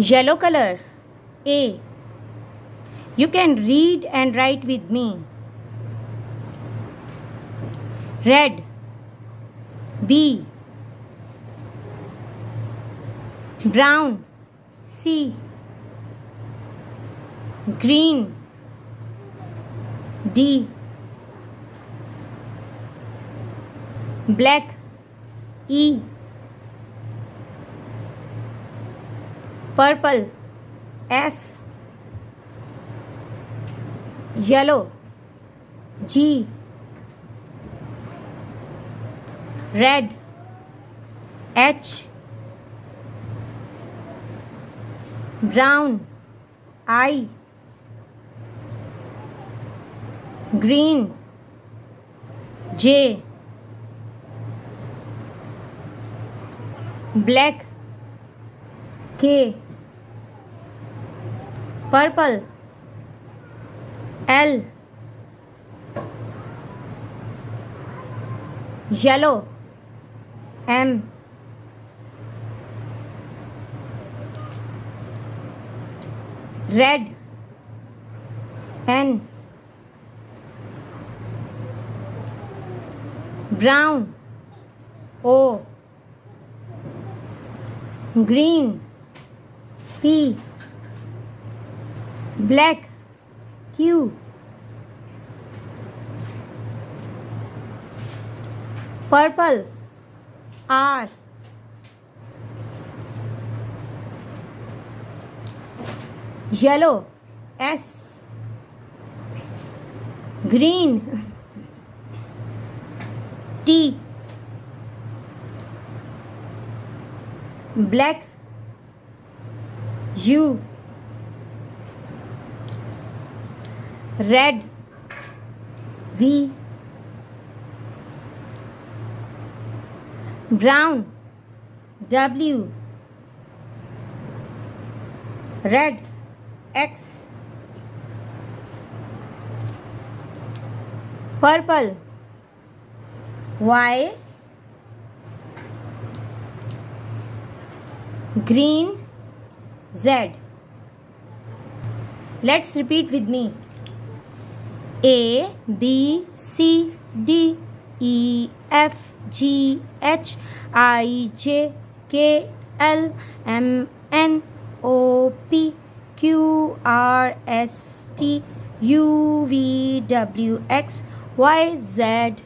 Yellow color. A. You can read and write with me. Red. B. Brown. C. Green. D. Black. E. Purple. F. Yellow. G. Red. H. Brown. I. Green. J. Black. K. Purple. L. Yellow. M. Red. N. Brown. O. Green. P. Black. Q. Purple. R. Yellow. S. Green. T. Black. U. Red. V. Brown. W. Red. X. Purple. Y. Green. Z. Let's repeat with me. A, B, C, D, E, F, G, H, I, J, K, L, M, N, O, P, Q, R, S, T, U, V, W, X, Y, Z.